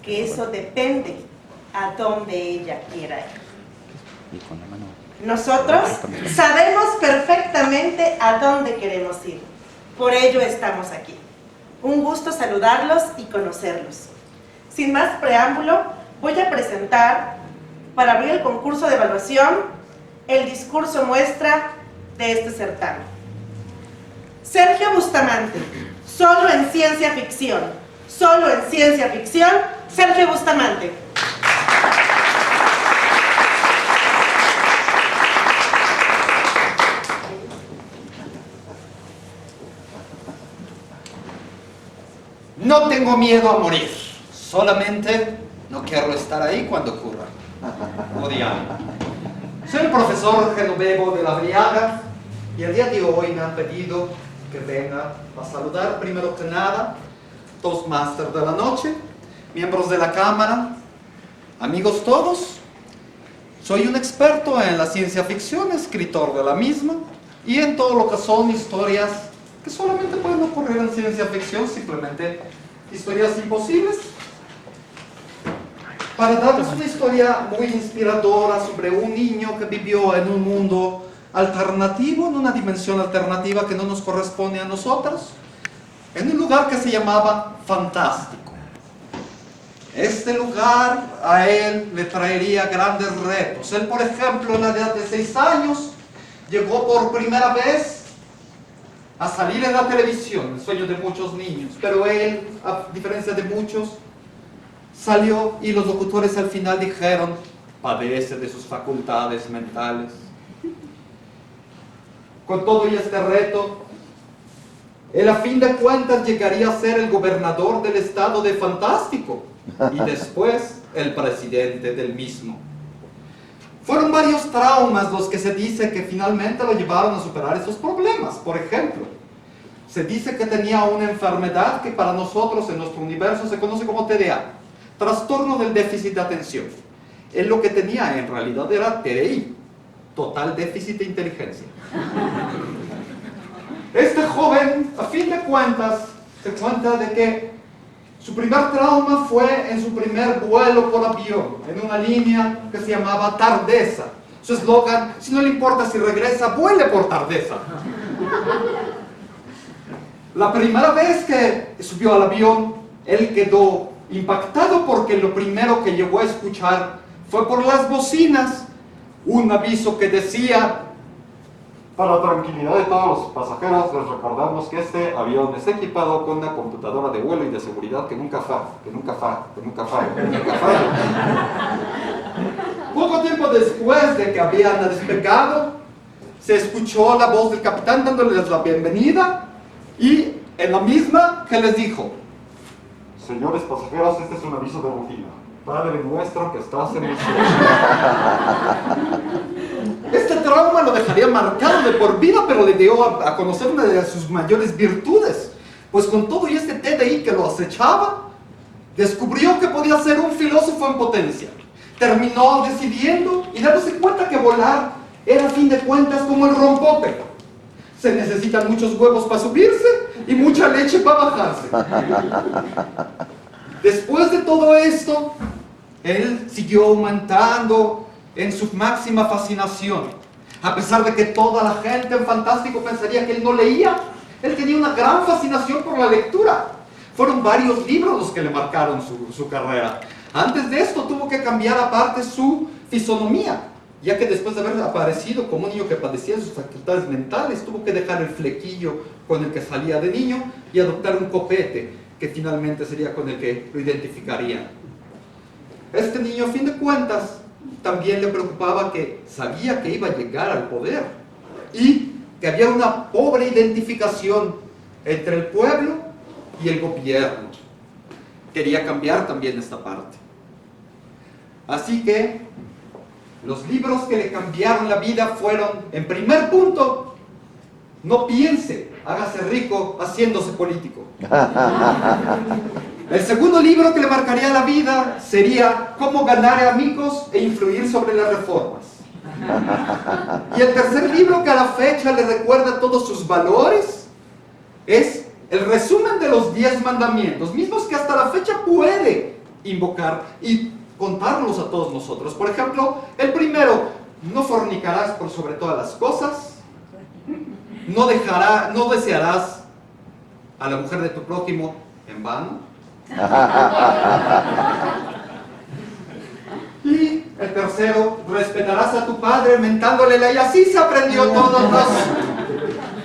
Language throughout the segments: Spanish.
que eso depende a donde ella quiera ir. Nosotros sabemos perfectamente a dónde queremos ir. Por ello estamos aquí. Un gusto saludarlos y conocerlos. Sin más preámbulo, voy a presentar, para abrir el concurso de evaluación, el discurso muestra de este certamen. Sergio Bustamante, solo en ciencia ficción. Solo en ciencia ficción, Sergio Bustamante. No tengo miedo a morir, solamente no quiero estar ahí cuando ocurra. Odiar. Soy el profesor Genovevo de la Briaga y el día de hoy me han pedido que venga a saludar primero que nada Toastmaster de la noche, miembros de la cámara, amigos todos. Soy un experto en la ciencia ficción, escritor de la misma y en todo lo que son historias que solamente pueden ocurrir en ciencia ficción, simplemente historias imposibles. Para darles una historia muy inspiradora sobre un niño que vivió en un mundo alternativo, en una dimensión alternativa que no nos corresponde a nosotros, en un lugar que se llamaba Fantástico. Este lugar a él le traería grandes retos. Él, por ejemplo, en la edad de 6 años, llegó por primera vez a salir en la televisión, el sueño de muchos niños, pero él, a diferencia de muchos, salió y los locutores al final dijeron: padece de sus facultades mentales. Con todo y este reto, él a fin de cuentas llegaría a ser el gobernador del estado de Fantástico y después el presidente del mismo. Fueron varios traumas los que se dice que finalmente lo llevaron a superar esos problemas. Por ejemplo, se dice que tenía una enfermedad que para nosotros en nuestro universo se conoce como TDA, trastorno del déficit de atención. Él lo que tenía en realidad era TDI, total déficit de inteligencia. Este joven, a fin de cuentas, se cuenta de que su primer trauma fue en su primer vuelo por avión, en una línea que se llamaba Tardeza. Su eslogan: si no le importa si regresa, vuele por Tardeza. La primera vez que subió al avión, él quedó impactado porque lo primero que llegó a escuchar fue por las bocinas un aviso que decía: para tranquilidad de todos los pasajeros, les recordamos que este avión es equipado con una computadora de vuelo y de seguridad que nunca falla, que nunca falla, que nunca falla, que nunca falla. Poco tiempo después de que habían despegado, se escuchó la voz del capitán dándoles la bienvenida y en la misma que les dijo: señores pasajeros, este es un aviso de rutina. Padre nuestro que estás en el cielo. Este trauma lo dejaría marcado de por vida, pero le dio a conocer una de sus mayores virtudes. Pues con todo y este TDI que lo acechaba, descubrió que podía ser un filósofo en potencia. Terminó decidiendo y dándose cuenta que volar era a fin de cuentas como el rompope. Se necesitan muchos huevos para subirse y mucha leche para bajarse. Después de todo esto, él siguió aumentando en su máxima fascinación. A pesar de que toda la gente en Fantástico pensaría que él no leía, él tenía una gran fascinación por la lectura. Fueron varios libros los que le marcaron su carrera. Antes de esto tuvo que cambiar aparte su fisonomía, ya que después de haber aparecido como un niño que padecía de sus facultades mentales, tuvo que dejar el flequillo con el que salía de niño y adoptar un copete, que finalmente sería con el que lo identificarían. Este niño, a fin de cuentas, también le preocupaba que sabía que iba a llegar al poder y que había una pobre identificación entre el pueblo y el gobierno. Quería cambiar también esta parte. Así que los libros que le cambiaron la vida fueron, en primer punto, no piense, hágase rico haciéndose político. El segundo libro que le marcaría la vida sería Cómo ganar amigos e influir sobre las reformas. Y el tercer libro que a la fecha le recuerda todos sus valores es el resumen de los 10 mandamientos, mismos que hasta la fecha puede invocar y contarlos a todos nosotros. Por ejemplo, el primero: no fornicarás por sobre todas las cosas, no desearás a la mujer de tu prójimo en vano. Y el tercero: respetarás a tu padre mentándole la... Y así se aprendió todos los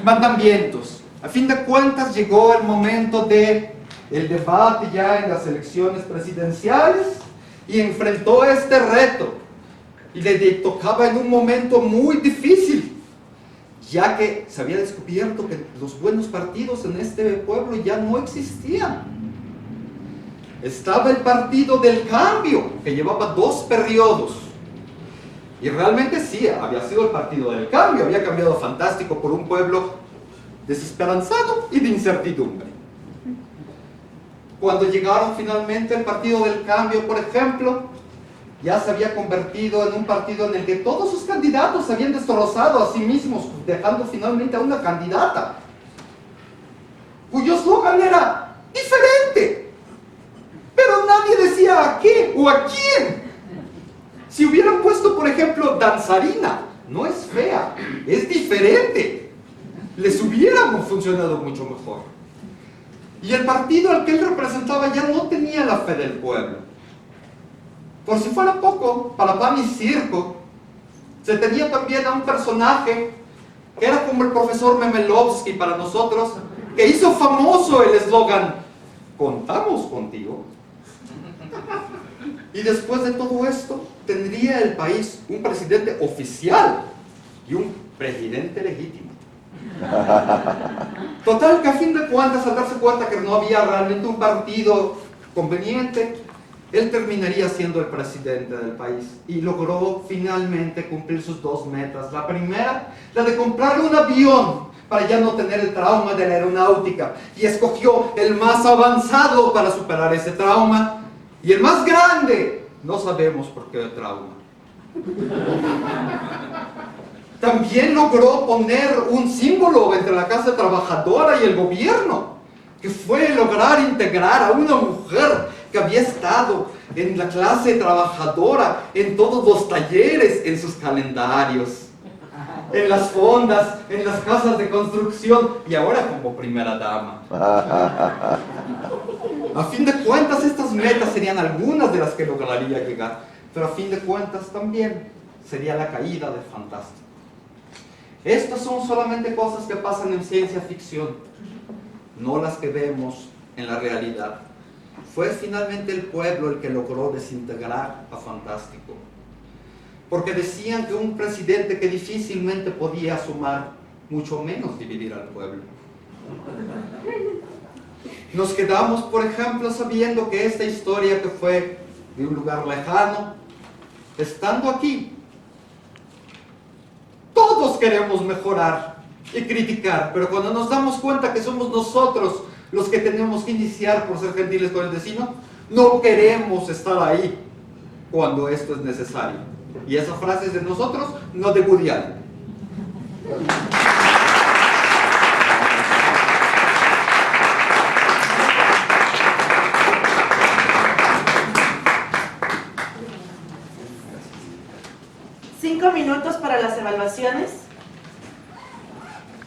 mandamientos. A fin de cuentas llegó el momento del debate ya en las elecciones presidenciales y enfrentó este reto. Y le tocaba en un momento muy difícil, ya que se había descubierto que los buenos partidos en este pueblo ya no existían. Estaba el Partido del Cambio, que llevaba 2 periodos. Y realmente sí, había sido el Partido del Cambio, había cambiado fantástico por un pueblo desesperanzado y de incertidumbre. Cuando llegaron finalmente el Partido del Cambio, por ejemplo, ya se había convertido en un partido en el que todos sus candidatos se habían destrozado a sí mismos, dejando finalmente a una candidata cuyo eslogan era diferente, pero nadie decía a qué o a quién. Si hubieran puesto, por ejemplo, danzarina, no es fea, es diferente, les hubiera funcionado mucho mejor. Y el partido al que él representaba ya no tenía la fe del pueblo. Por si fuera poco, para pan y circo, se tenía también a un personaje que era como el profesor Memelovsky para nosotros, que hizo famoso el eslogan: ¿contamos contigo? Y después de todo esto, tendría el país un presidente oficial y un presidente legítimo. Total, que a fin de cuentas, al darse cuenta que no había realmente un partido conveniente, él terminaría siendo el presidente del país y logró finalmente cumplir sus 2 metas. La primera, la de comprar un avión para ya no tener el trauma de la aeronáutica, y escogió el más avanzado para superar ese trauma, y el más grande, no sabemos por qué trauma. También logró poner un símbolo entre la clase trabajadora y el gobierno, que fue lograr integrar a una mujer que había estado en la clase trabajadora, en todos los talleres, en sus calendarios, en las fondas, en las casas de construcción, y ahora como primera dama. A fin de cuentas, estas metas serían algunas de las que lograría llegar, pero a fin de cuentas también sería la caída de Fantástico. Estas son solamente cosas que pasan en ciencia ficción, no las que vemos en la realidad. Fue finalmente el pueblo el que logró desintegrar a Fantástico, porque decían que un presidente que difícilmente podía sumar, mucho menos dividir al pueblo. Nos quedamos, por ejemplo, sabiendo que esta historia, que fue de un lugar lejano, estando aquí, todos queremos mejorar y criticar, pero cuando nos damos cuenta que somos nosotros los que tenemos que iniciar por ser gentiles con el vecino, no queremos estar ahí cuando esto es necesario. Y esa frase es de nosotros, no de Woody Allen. Cinco minutos para las evaluaciones.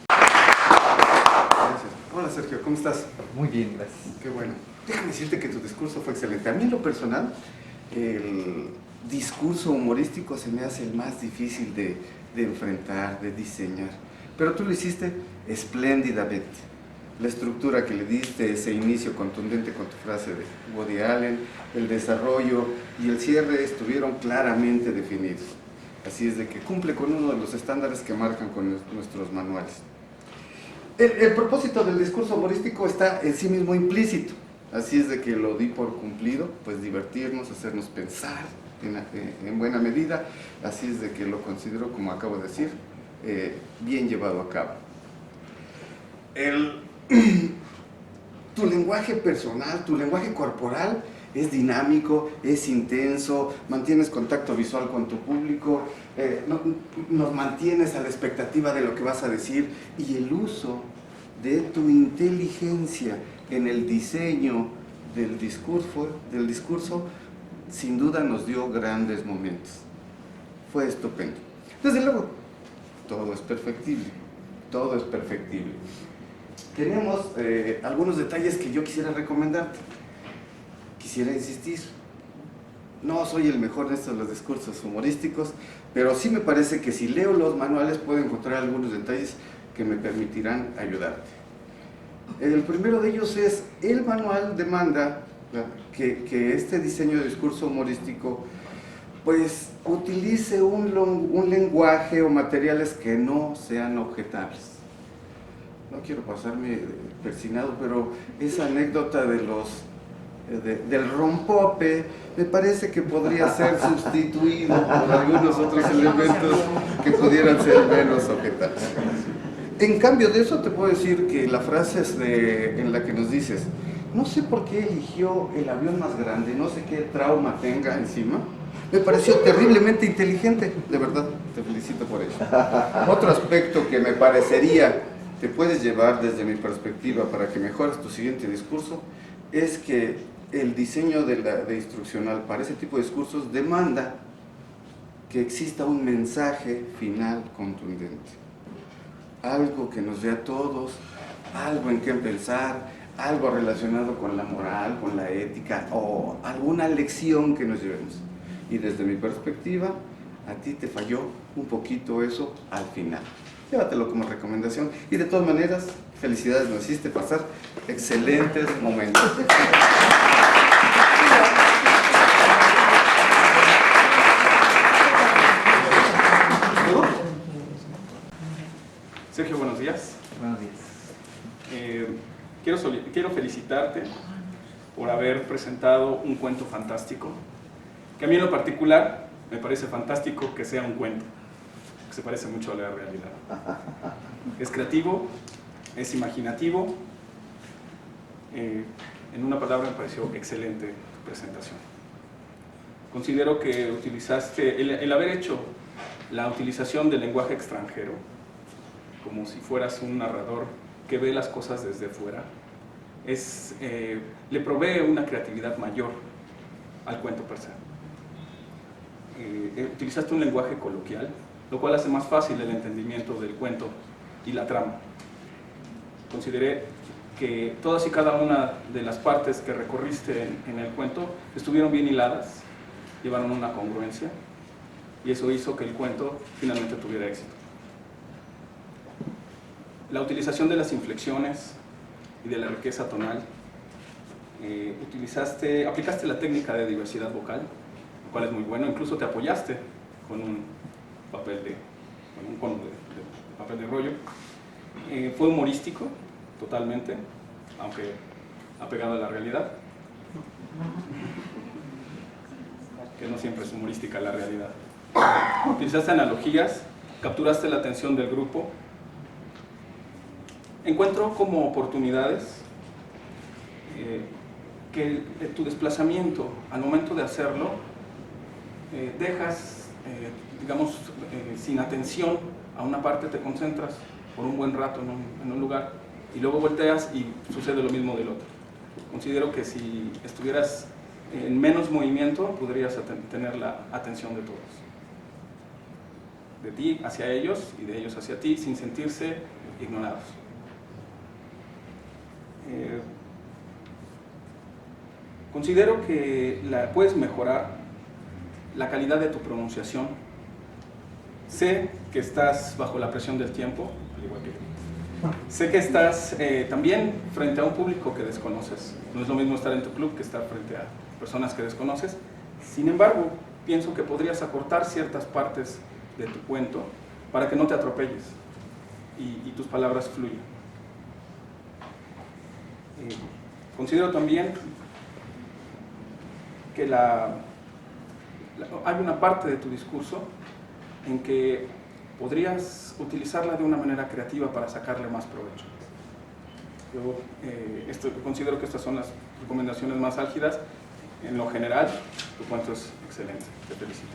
Gracias. Hola Sergio, ¿cómo estás? Muy bien, gracias. Qué bueno. Déjame decirte que tu discurso fue excelente. A mí en lo personal, el discurso humorístico se me hace el más difícil de enfrentar, de diseñar. Pero tú lo hiciste espléndidamente. La estructura que le diste, ese inicio contundente con tu frase de Woody Allen, el desarrollo y el cierre estuvieron claramente definidos. Así es de que cumple con uno de los estándares que marcan con nuestros manuales. El propósito del discurso humorístico está en sí mismo implícito. Así es de que lo di por cumplido, pues divertirnos, hacernos pensar en buena medida. Así es de que lo considero, como acabo de decir, bien llevado a cabo. Tu lenguaje personal, tu lenguaje corporal es dinámico, es intenso, mantienes contacto visual con tu público, nos mantienes a la expectativa de lo que vas a decir, y el uso de tu inteligencia en el diseño del discurso, sin duda nos dio grandes momentos. Fue estupendo. Desde luego, todo es perfectible, todo es perfectible. Tenemos algunos detalles que yo quisiera recomendarte. Quisiera insistir, no soy el mejor en estos los discursos humorísticos, pero sí me parece que si leo los manuales puedo encontrar algunos detalles que me permitirán ayudarte. El primero de ellos es, el manual demanda que este diseño de discurso humorístico pues utilice un lenguaje o materiales que no sean objetables. No quiero pasarme persinado, pero esa anécdota de del rompope me parece que podría ser sustituido por algunos otros elementos que pudieran ser menos objetables. En cambio de eso te puedo decir que la frase es en la que nos dices, no sé por qué eligió el avión más grande, no sé qué trauma tenga encima, me pareció terriblemente inteligente, de verdad, te felicito por ello. Otro aspecto que me parecería te puedes llevar desde mi perspectiva para que mejores tu siguiente discurso es que el diseño de instruccional para ese tipo de discursos demanda que exista un mensaje final contundente. Algo que nos dé a todos, algo en qué pensar, algo relacionado con la moral, con la ética o alguna lección que nos llevemos. Y desde mi perspectiva, a ti te falló un poquito eso al final. Llévatelo como recomendación y de todas maneras, felicidades, nos hiciste pasar excelentes momentos. Sergio, buenos días. Buenos días. Quiero felicitarte por haber presentado un cuento fantástico, que a mí en lo particular me parece fantástico que sea un cuento, que se parece mucho a la realidad. Es creativo, es imaginativo, en una palabra me pareció excelente tu presentación. Considero que utilizaste, el haber hecho la utilización del lenguaje extranjero, como si fueras un narrador que ve las cosas desde fuera, le provee una creatividad mayor al cuento per se. Utilizaste un lenguaje coloquial, lo cual hace más fácil el entendimiento del cuento y la trama. Consideré que todas y cada una de las partes que recorriste en el cuento estuvieron bien hiladas, llevaron una congruencia, y eso hizo que el cuento finalmente tuviera éxito. La utilización de las inflexiones y de la riqueza tonal, aplicaste la técnica de diversidad vocal, lo cual es muy bueno, incluso te apoyaste con un cono de papel de rollo. Fue humorístico, totalmente, aunque apegado a la realidad, que no siempre es humorística la realidad. Utilizaste analogías, capturaste la atención del grupo. Encuentro como oportunidades que tu desplazamiento al momento de hacerlo dejas, digamos, sin atención a una parte, te concentras por un buen rato en un lugar y luego volteas y sucede lo mismo del otro. Considero que si estuvieras en menos movimiento podrías tener la atención de todos, de ti hacia ellos y de ellos hacia ti, sin sentirse ignorados. Considero que puedes mejorar la calidad de tu pronunciación. Sé que estás bajo la presión del tiempo, al igual que yo. Sé que estás también frente a un público que desconoces. No es lo mismo estar en tu club que estar frente a personas que desconoces. Sin embargo, pienso que podrías acortar ciertas partes de tu cuento para que no te atropelles y tus palabras fluyan. Considero también que hay una parte de tu discurso en que podrías utilizarla de una manera creativa para sacarle más provecho. Yo considero que estas son las recomendaciones más álgidas. En lo general, tu cuento es excelente. Te felicito.